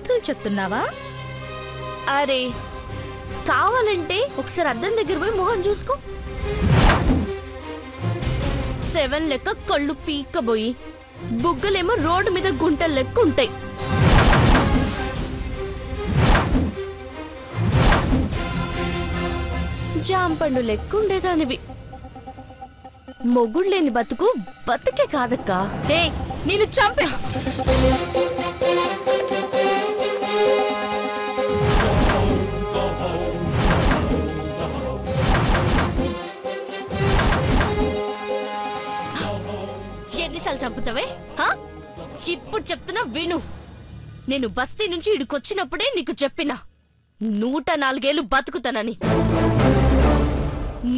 నీతులు చెప్తున్నావా? అరే కావాలంటే ఒకసారి అద్దం దగ్గర పోయి మొహం చూసుకో. 7 లెక్క కళ్ళు పీక్కబోయి బుగ్గలేమో రోడ్డు మీద గుంటలు లెక్క ఉంటాయి. జాంపండు లెక్క ఉండేదానివి. మొగుడు లేని బతుకు బతుకే కాదక్కా. నేను చంపే. ఎన్నిసార్లు చంపుతావే? ఇప్పుడు చెప్తున్నా విను. నేను బస్తీ నుంచి ఇడికొచ్చినప్పుడే నీకు చెప్పినా 104 ఏళ్ళు బతుకుతానని.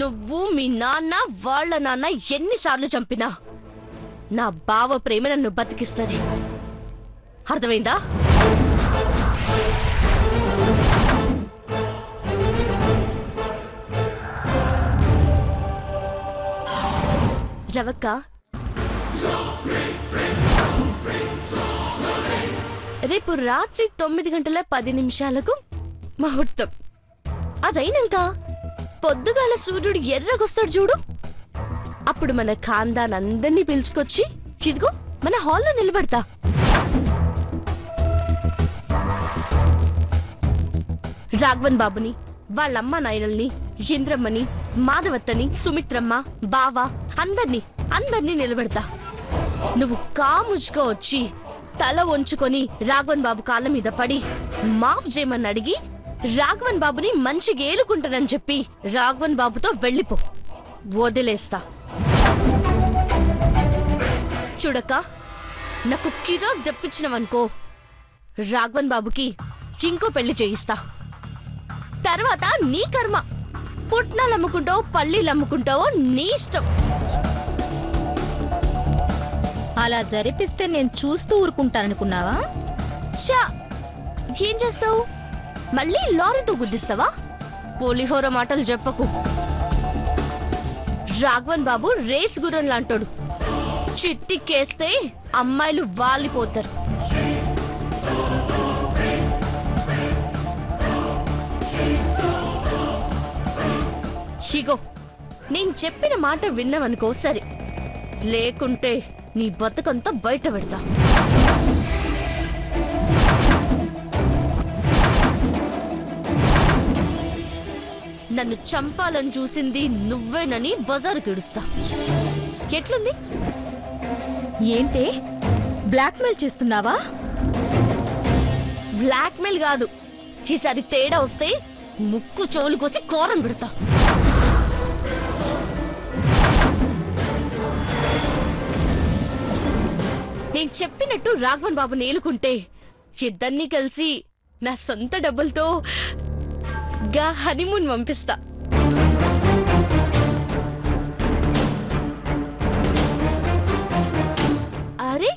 నువ్వు మీ నాన్న వాళ్ళ నాన్న ఎన్నిసార్లు చంపినా నా బావ ప్రేమ నన్ను బతికిస్తుంది. అర్థమైందా? రవక్క, రేపు రాత్రి 9:10 ముహూర్తం. అదైనాక పొద్దుగాల సూర్యుడు ఎర్రగొస్తాడు చూడు. అప్పుడు మన ఖాందాన్ అందరినీ పిలుచుకొచ్చి ఇదిగో మన హాల్లో నిలబడతా. రాఘవన్ బాబుని, వాళ్ళమ్మ నాయనల్ని, ఇంద్రమ్మని, మాధవత్తని, సుమిత్రమ్మ, బావ అందర్నీ నిలబెడతా. నువ్వు కాముజ్గా వచ్చి తల వంచుకొని రాఘవన్ బాబు కాళ్ళ మీద పడి మాఫ్ చేయమని అడిగి రాఘవన్ బాబుని మంచిగా ఏలుకుంటానని చెప్పి రాఘవన్ బాబుతో వెళ్ళిపో. వదిలేస్తా. చూడక్క, నాకు కిరాక్ తెప్పించినవనుకో రాఘవన్ బాబుకి ఇంకో పెళ్లి చేయిస్తా. తర్వాత నీ కర్మ. పుట్నాలు అమ్ముకుంటావో పల్లీలు అమ్ముకుంటావో నీ ఇష్టం. అలా జరిపిస్తే నేను చూస్తూ ఊరుకుంటాననుకున్నావా? చా, ఏం చేస్తావు? మళ్ళీ లారీతో గుద్దిస్తావా? పోలిహోర మాటలు చెప్పకు. రాఘవన్ బాబు రేస్ గుర్రం లాంటోడు. చిట్టికేస్తే అమ్మాయిలు వాలిపోతారు. ఇగో, నేను చెప్పిన మాట విన్నావనుకో సరే, లేకుంటే నీ బతుకంతా బయట పెడతా. నన్ను చంపాలని చూసింది నువ్వేనని బజారుకి ఇడుస్తా. ఎట్లుంది? ఏంటే బ్లాక్మెయిల్ చేస్తున్నావా? బ్లాక్మెయిల్ కాదు, ఈసారి తేడా వస్తే ముక్కు చెవులు కోసి కోరం పెడతా. నేను చెప్పినట్టు రాఘవన్ బాబు నేలుకుంటే ఇద్దరినీ కలిసి నా సొంత డబ్బులతో గా హనీమూన్ పంపిస్తా. అరే,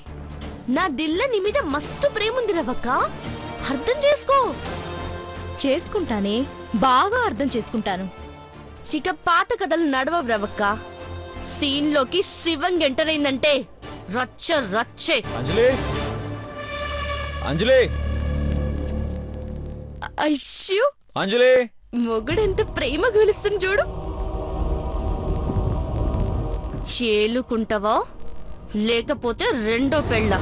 నా దిల్ల నీ మీద మస్తు ప్రేముంది రవక్క. అర్థం చేసుకో. చేసుకుంటానే, బాగా అర్థం చేసుకుంటాను. ఇక పాత కథలు నడవవు రవక్క. సీన్లోకి శివంగ్ ఎంటర్ అయిందంటే రచ్చ రచ్చే. అంజలి, అయ్యో అంజలి, మొగుడెంత ప్రేమ గెలుస్తుంది చూడు. చేలుకుంటావా లేకపోతే రెండో పెళ్ళ?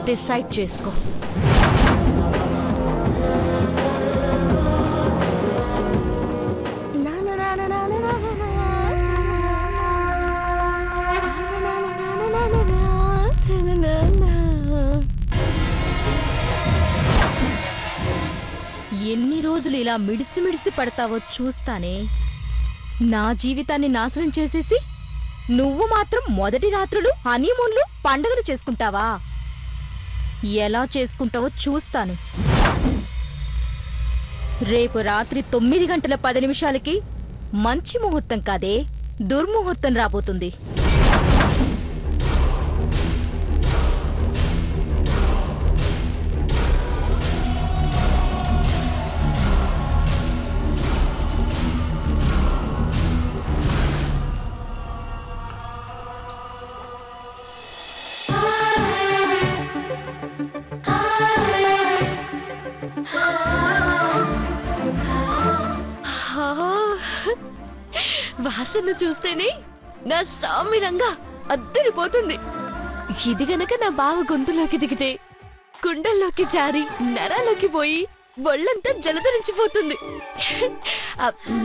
డిసైడ్ చేసుకో. ఎన్ని రోజులు ఇలా మిడిసి మిడిసి పడతావో చూస్తానే. నా జీవితాన్ని నాశనం చేసేసి నువ్వు మాత్రం మొదటి రాత్రులు హనీమూన్లు పండుగలు చేసుకుంటావా? ఎలా చేసుకుంటావో చూస్తాను. రేపు రాత్రి 9:10 మంచి ముహూర్తం కాదే, దుర్ముహూర్తం రాబోతుంది. వాసన చూస్తేనే నా సామిరంగా అద్దరిపోతుంది. ఇది గనక నా బావ గొంతులోకి దిగితే కుండల్లోకి జారి నరాలోకి పోయి ఒళ్ళంతా జలధరించిపోతుంది.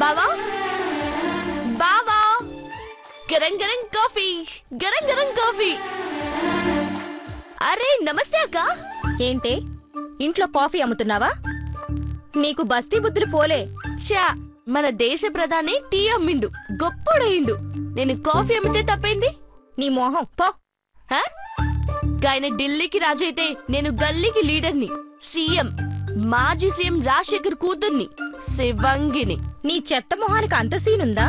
బావా బావా, గరం గరం కాఫీ, గరం గరం కాఫీ. అరే నమస్తే అక్క. ఏంటే ఇంట్లో కాఫీ అమ్ముతున్నావా? నీకు బస్తీ బుద్ధులు పోలే. చా, మన దేశ ప్రధాని టీ అమ్మిండు, గొప్పోడయిండు. నేను కాఫీ అమ్మితే తప్పైంది? నీ మోహం పో. ఆయన ఢిల్లీకి రాజైతే నేను గల్లీకి లీడర్ని, సీఎం, మాజీ సీఎం రాజశేఖర్ కూతుర్ని, శివంగిని. నీ చెత్త మొహానికి అంత సీనుందా?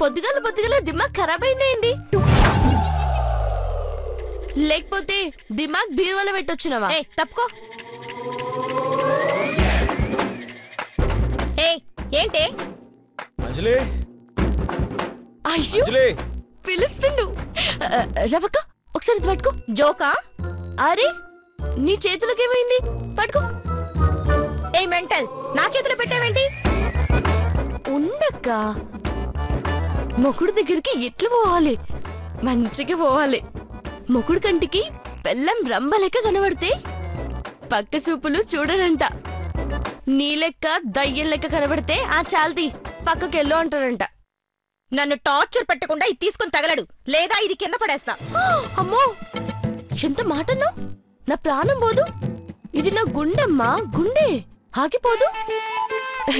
పొద్దుగల దిమాగ్ ఖరాబ్ అయిందేంటి? లేకపోతే దిమాగ్ బీరువాలో పెట్టొచ్చినవా? తప్పుకో. ఏంటే అంజలి, అయ్యో పిలుస్తుండు. రవక ఒకసారి పట్టుకో. జోకా? అరే నీ చేతులకేమైంది? పట్టుకో. ఏ మెంటల్, నా చేతిలో పెట్టావేంటి? ఉండక్క, మొగుడు దగ్గరికి ఎట్లు పోవాలి? మంచిగా పోవాలి. మొగుడు కంటికి బెల్లం రంబ లెక్క కనబడితే పక్క చూపులు చూడరంట. నీ లెక్క దయ్యం లెక్క కనబడితే ఆ చాల్ది పక్కకెళ్ళు అంటారంట. నన్ను టార్చర్ పెట్టకుండా ఇది తీసుకుని తగలడు, లేదా ఇది కింద పడేస్తా. అమ్మో, ఎంత మాటన్నా? నా ప్రాణం పోదు. ఇది నా గుండెమ్మా, గుండె ఆగిపోదు.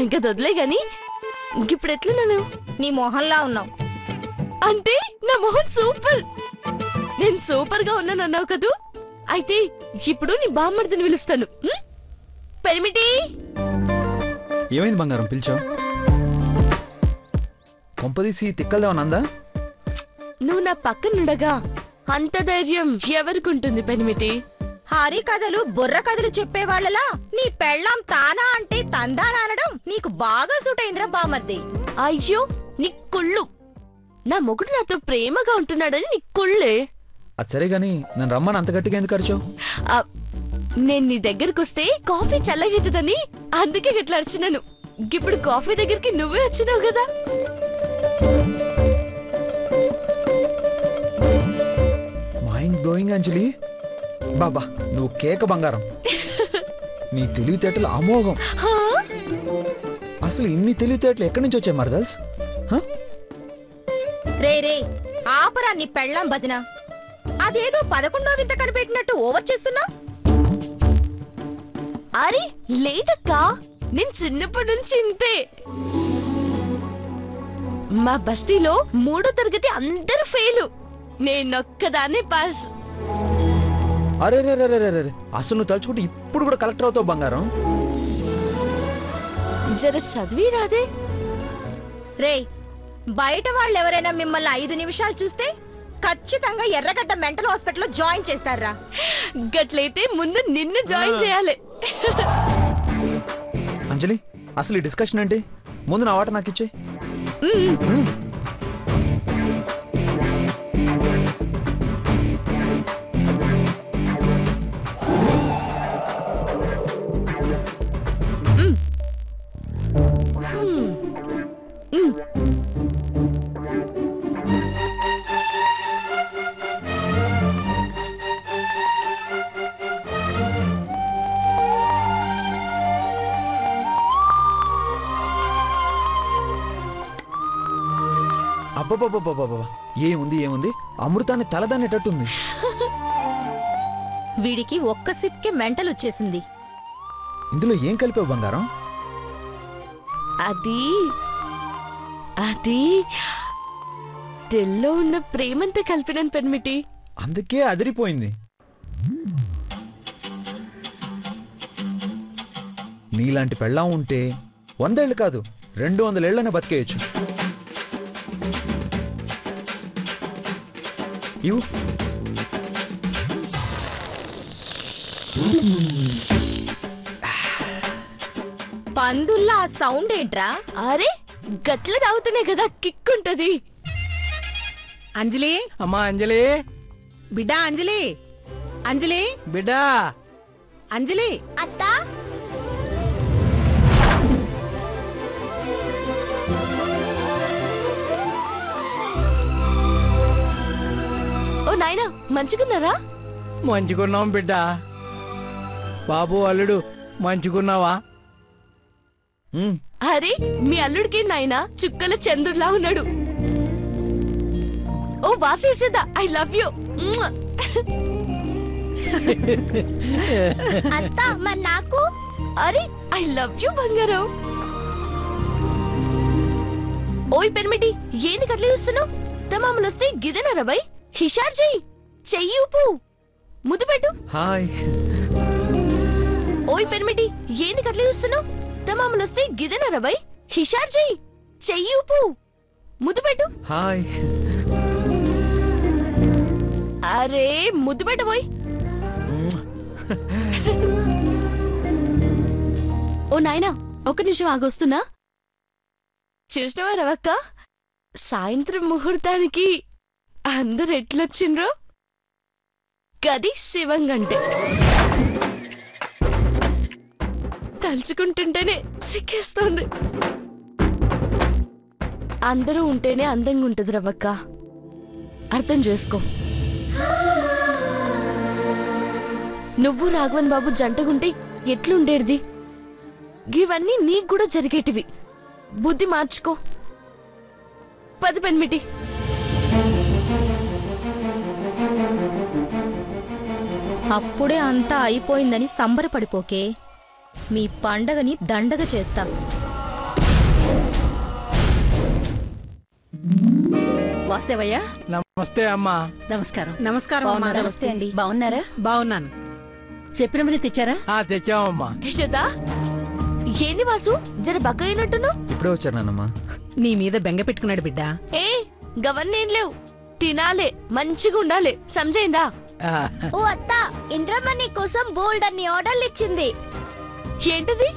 ఇంకా వదిలే గాని ఇప్పుడు ఎట్లున్నాను? నీ మొహంలా ఉన్నావు. అంటే నా మొహం సూపర్. నేను సూపర్ గా ఉన్నానన్నావు కదూ. అయితే ఇప్పుడు నీ బామ్మర్దిని పిలుస్తాను. పెరిమిటి. ఏమైంది బంగారం పిలిచావు? కొంపదీసి తిక్కలేవనందా? నువ్వు నా పక్కనుండగా అంత ధైర్యం ఎవరికుంటుంది పెనిమిటి? హారీ కథలు బుర్ర కథలు చెప్పేవాళ్ళలా నీ పెళ్ళాం తానా అంటే తందానా అనడం నీకు బాగా సూట్ అయిందిరా బామర్ది. అయ్యో నీ కుళ్ళు. నా మొగుడు నాతో ప్రేమగా ఉంటున్నాడని నీ కుళ్ళే. అది సరే గాని నన్ను రమ్మని అంత గట్టిగా ఎందుకు అరిచావు? నేను నీ దగ్గరకొస్తే కాఫీ చల్లగెత్తదని అందుకే గట్లా అరిచినాను. ఇప్పుడు కాఫీ దగ్గరికి నువ్వే వచ్చినావు కదా. మైండ్ బ్లోయింగ్ అంజలి. బాబా నువ్వు కేక బంగారం. నీ తెలివితేటలు అమోఘం. అసలు ఇన్ని తెలివితేటలు ఎక్కడి నుంచి వచ్చాయి మరదల్స్? రే ఆపరా నీ పెళ్ళాం భజన. అదేదో 11వ వింత కనిపెట్టినట్టు ఓవర్ చేస్తున్నా. అరే లేదక్కా, నేను చిన్నప్పటి నుంచి ఇంతే. మా బస్తీలో 3వ తరగతి అందరూ ఫెయిలు, నేనొక్కదాన్నే పాస్. అరే అసలు నువ్వు తలుచుకుంటే ఇప్పుడు కూడా కలెక్టర్ అవుతావు బంగారం. జర చదివి రాదే. రే బయట వాళ్ళెవరైనా మిమ్మల్ని 5 నిమిషాలు చూస్తే ఖచ్చితంగా ఎర్రగడ్డ మెంటల్ హాస్పిటల్లో జాయిన్ చేస్తారా? గట్లయితే ముందు నిన్ను జాయిన్ చేయాలి. అంజలి అసలు ఈ డిస్కషన్ ఏంటి? ముందు నా వాట నాకు ఇచ్చే. అబ్బబ్బబ్బబ్బబ్బ ఏముంది అమృతాన్ని తలదాన్నేటట్టుంది. వీడికి ఒక్క సిప్కే మెంటల్ వచ్చేసింది. ఇందులో ఏం కలిపావు బంగారం? అది తెల్లో ఉన్న ప్రేమంతా కలిపినాను పెన్మిటి. అందుకే అదిరిపోయింది. నీలాంటి పెళ్ళాం ఉంటే 100 ఏళ్ళు కాదు 200 ఏళ్ళనే బతికేయచ్చు. ఇవ్వు. పందుల్లా ఆ సౌండ్ ఏంట్రా? అరే గట్ల తాగుతూనే కదా కిక్కుంటది. అంజలి, అమ్మా అంజలి, బిడ్డా అంజలి, అంజలి బిడ్డా అంజలి. అత్తా నాయనా మంచిగున్నారా? మంచుకున్నాం బిడ్డ. బాబు అల్లుడు మంచుకున్నావా? అరే మీ అల్లుడికి నాయనా చుక్కల చంద్రులా ఉన్నాడు. ఓ Vasu Yashoda I love you. అత్త మరి నాకు? అరే ఐ లవ్ యూ బంగారం. ఓయ్ పెనిమిటి ఏంది కట్ల చూస్తున్నావు? తమాములు వస్తే గిదెనరా బై హిషార్ చెయ్యి ఊపు ముద్దు పెట్టు. హాయ్. ఓయ్ పెనిమిటి ఏంది కట్ల చూస్తున్నావు? తమాములు వస్తే గిదెనరా బై హిషార్ చెయ్యి ఊపు ముద్దు పెట్టు. హాయ్. అరే ముద్దు పెట్టబోయ్. ఓ నాయనా ఒక నిమిషం ఆగొస్తున్నా. చూసినవా రవక్క సాయంత్రం ముహూర్తానికి అందరు ఎట్లొచ్చిండ్రో? గది శివంగంటే తలుచుకుంటుంటేనే సిక్కేస్తోంది. అందరూ ఉంటేనే అందంగా ఉంటది రవక్క, అర్థం చేసుకో. నువ్వు రాఘవన్ బాబు జంటగుంటే ఎట్లుండేది? ఇవన్నీ నీకు కూడా జరిగేటివి. బుద్ధి మార్చుకో. పది పెన్మిటి. అప్పుడే అంతా అయిపోయిందని సంబరపడిపోకే. మీ పండగని దండగ చేస్తా. వాస్తవయ్యా నమస్తే అమ్మా. నమస్కారం. నమస్కారం అమ్మా. నమస్తే అండి. బాగున్నారా? బాగున్నాను. చెప్పినవన్నీ తెచ్చారా? తెచ్చామమ్మా. యశోదా ఏంది వాసు జర బక్క అయినట్టును? ఇప్పుడే వచ్చారు నాన్నమ్మా. నీ మీద బెంగ పెట్టుకున్నాడు బిడ్డ. ఏ గవన్నేం లేవు, తినాలే మంచిగా ఉండాలి, సంజైందా? ఓ అత్త ఇంద్రమ్మ నీ కోసం బోల్డ్ అన్ని ఆర్డర్లు ఇచ్చింది. ఏంటిది?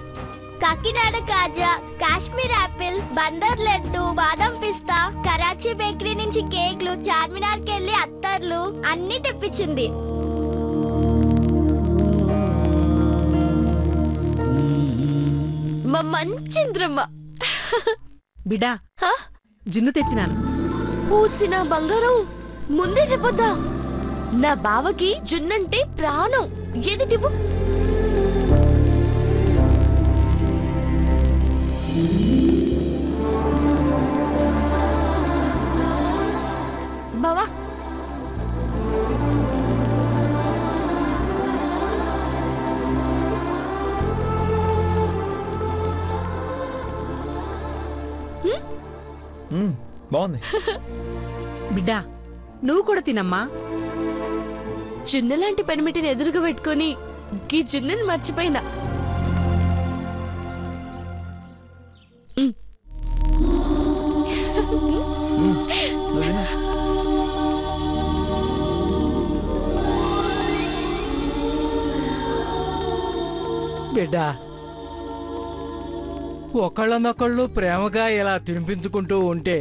కాకినాడ కాజా, కాశ్మీర్ యాపిల్, బందర్ లడ్డు, బాదం పిస్తా, కరాచీ బేకరీ నుంచి కేక్లు, చార్మినార్ కెళ్ళి అత్తర్లు అన్ని తెప్పించింది. మా మంచింద్రమ్మ. బిడ్డా జున్ను తెచ్చినాను. పూసిన బంగారం ముందే చెప్పొద్దా? నా బావకి జున్నంటే ప్రాణం. ఎదిటివు బావా. బాగుంది. బిడ్డా నువ్వు కూడా తినమ్మా. జున్నలాంటి పెనిమిటిని ఎదురుగా పెట్టుకుని గీ జున్నుని మర్చిపోయినా. బిడ్డా ఒకళ్ళనొకళ్ళు ప్రేమగా ఇలా తినిపించుకుంటూ ఉంటే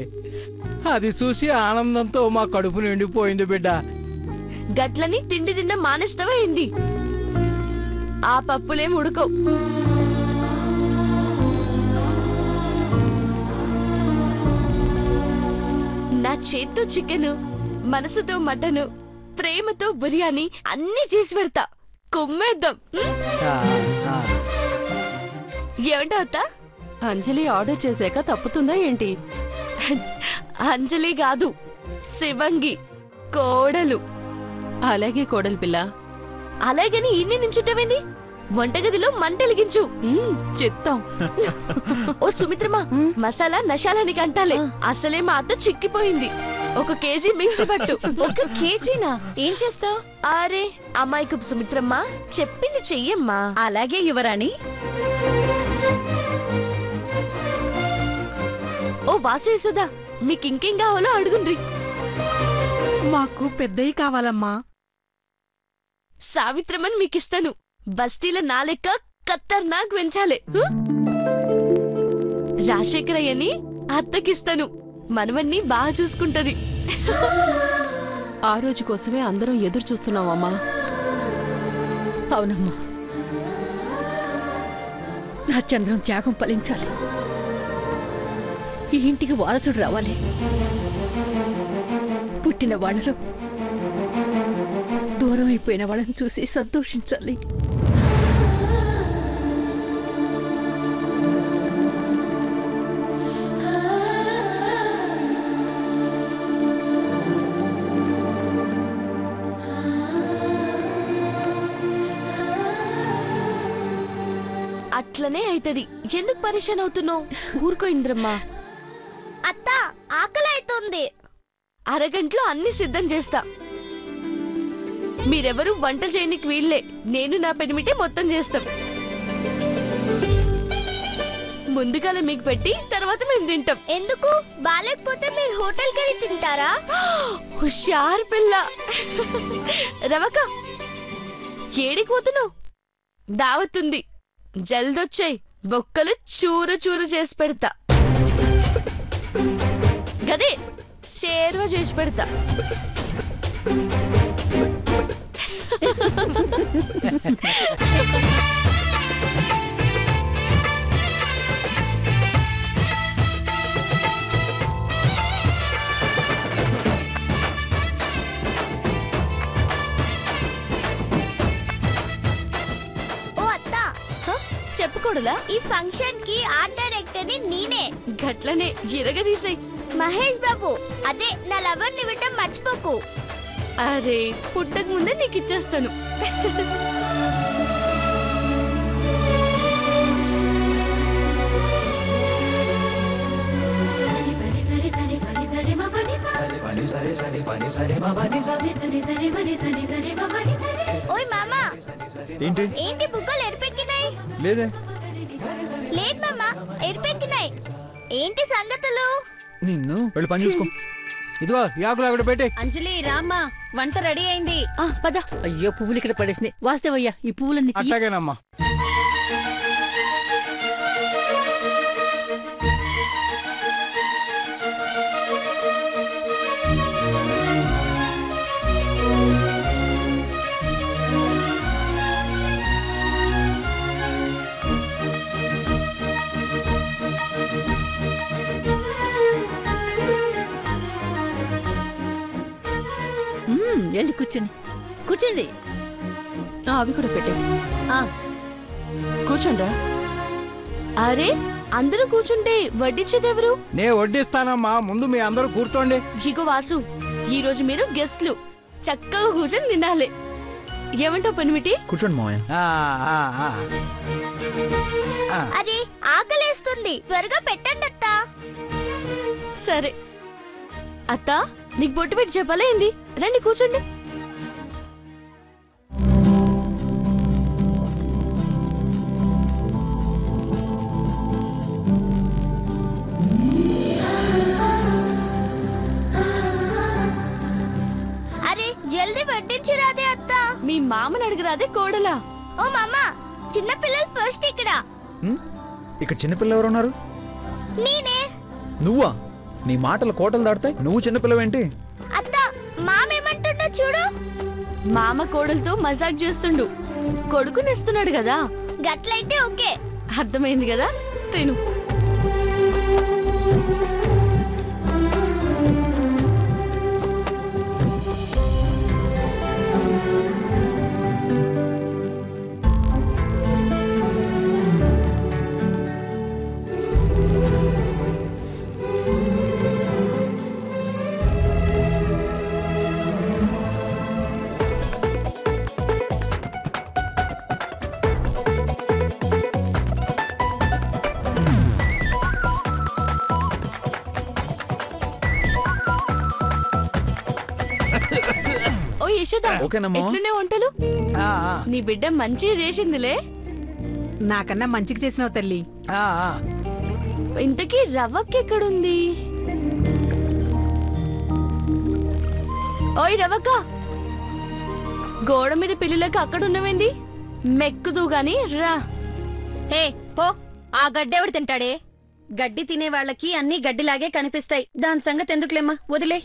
అది చూసి ఆనందంతో మా కడుపు నిండిపోయింది బిడ్డ. గట్లని తిండి తిన్న మానేస్తావా ఏంది? ఆ పప్పులేం ఉడకవు. నా చేత్తో చికెను, మనసుతో మటను, ప్రేమతో బిర్యానీ అన్నీ చేసి పెడతా. కొమ్మేద్దాం. ఏమంటా? అంజలి ఆర్డర్ చేశాక తప్పుతుందా ఏంటి? అంజలి కాదు, శివంగి కోడలు. అలాగే కోడలి పిల్ల. అలాగని ఇన్ని నుంచుంటావేంది? వంటగదిలో మంటలిగించు. చెప్తాం. ఓ సుమిత్రమా, మసాలా నశాలానికి అంటాలే. అసలే మా అత్త చిక్కిపోయింది. 1 కేజీ మిక్సీ పట్టు. 1 కేజీనా? ఏం చేస్తావు? అరే అమ్మాయికు సుమిత్రమ్మ చెప్పింది చెయ్యమ్మా. అలాగే యువరాణి. ఓ వాసు యశోదా మీకింకేం కావాలో అడుగుండ్రి. మాకు పెద్దవి కావాలమ్మా. సావిత్రమని మీకిస్తాను. బస్తీల నా లెక్క ఖతర్నాక్ పెంచాలే. రాజశేఖరయ్యని అత్తకిస్తాను. మనవన్ని బాగా చూసుకుంటది. ఆ రోజు కోసమే అందరం ఎదురు చూస్తున్నామమ్మా. అవునమ్మా, నా చంద్రం త్యాగం ఫలించాలి. ఈ ఇంటికి వారసుడు రావాలి. పుట్టిన వాళ్ళలో దూరం అయిపోయిన వాళ్ళని చూసి సంతోషించాలి. అట్లనే అయితది. ఎందుకు పరిశాన్ అవుతున్నావు? ఊరుకో ఇంద్రమ్మా. అత్త ఆకలి అవుతుంది. అరగంటలో అన్ని సిద్ధం చేస్తా. మీరెవరు వంట చేయనికి వీళ్ళే. నేను నా పెనిమిటి మొత్తం చేస్తాం. ముందుగాల మీకు పెట్టి తర్వాత మేము తింటాం. ఎందుకు? బాలేకపోతే మీరు హోటల్కి వెళ్ళి తింటారా? హుషారు పిల్ల. రవక ఏడికి పోతున్నావు? దావతుంది, జల్దొచ్చాయి. బొక్కలు చూరు చూరు చేసి పెడతా. గదే షేర్వా చేసి పెడతా. చెప్పుకోడులా? ఈ ఫంక్షన్ కి ఆర్ట్ డైరెక్టర్ ని నేనే. గట్లనే ఇరగదీసాయి. మహేష్ బాబు, అదే నా లవర్ ని విటం మర్చిపోకు. అరే పుట్టక ముందే నీకు ఇచ్చేస్తాను. ఓయ్ మామా, ఏంటి ఏంటి బుగ్గలు ఎరిపెక్కినాయి? లేదే. లేదు మామా, ఎరిపెక్కినాయి. ఏంటి సంగతులు? నిన్ను వెళ్ళి పని చూసుకో. ఇదిగో యాకులు అక్కడ పెట్టి. అంజలి రామ్మా, వంట రెడీ అయింది. పద. అయ్యో పువ్వులు ఇక్కడ పడేసినాయి. వాస్తవయ్యా ఈ పువ్వులన్నీ తీయి. అట్లాగేనమ్మా. వెళ్ళి కూర్చోండి, కూర్చోండి. అవి కూడా పెట్టే. కూర్చోండ్రా. అరే అందరూ కూర్చుంటే వడ్డించేదెవరు? నే వడ్డిస్తానమ్మా, ముందు మీ అందరూ కూర్చోండి. ఇగో వాసు, ఈ రోజు మీరు గెస్ట్లు. చక్కగా కూర్చొని తినాలి. ఏమంటావు పెనిమిటి? కూర్చోండి మావయ్య. అరే ఆకలేస్తుంది, త్వరగా పెట్టండి అత్తా. సరే అత్త, నీకు బొట్టు పెట్టి చెప్పాలా ఏంది? రండి కూర్చోండి. అరే జల్దీ వడ్డించిరాదే అత్తా. మీ మామని అడిగిరాదే కోడలా? ఓ మామా, చిన్న పిల్లలు ఫస్ట్ ఇక్కడ. ఇక్కడ చిన్నపిల్ల ఎవరు ఉన్నారు? నేనే. నువ్వా? నీ మాటలు కోటలు దాడతాయి. నువ్వు చిన్నపిల్లవేంటి? అత్తా, మామేమంటుండో చూడు. మామ కోడలతో మజాక్ చేస్తుండు. కొడుకునిస్తున్నాడు కదా. గట్లయితే ఓకే. అర్థమైంది కదా? తిను. ఎట్లనే వంటలు? నీ బిడ్డ మంచిగా చేసిందిలే. నాకన్నా మంచిగా చేసినావు తల్లి. ఇంతకీ రవ్వకెక్కడుంది? ఓయ్ రవ్వక్క, గోడ మీద పిల్లులకు అక్కడున్నవేంది? మెక్కుదు గాని రా. ఏ పో, ఆ గడ్డెవడు తింటాడే? గడ్డి తినే వాళ్ళకి అన్ని గడ్డిలాగే కనిపిస్తాయి. దాని సంగతి ఎందుకులేమ్మా, వదిలే.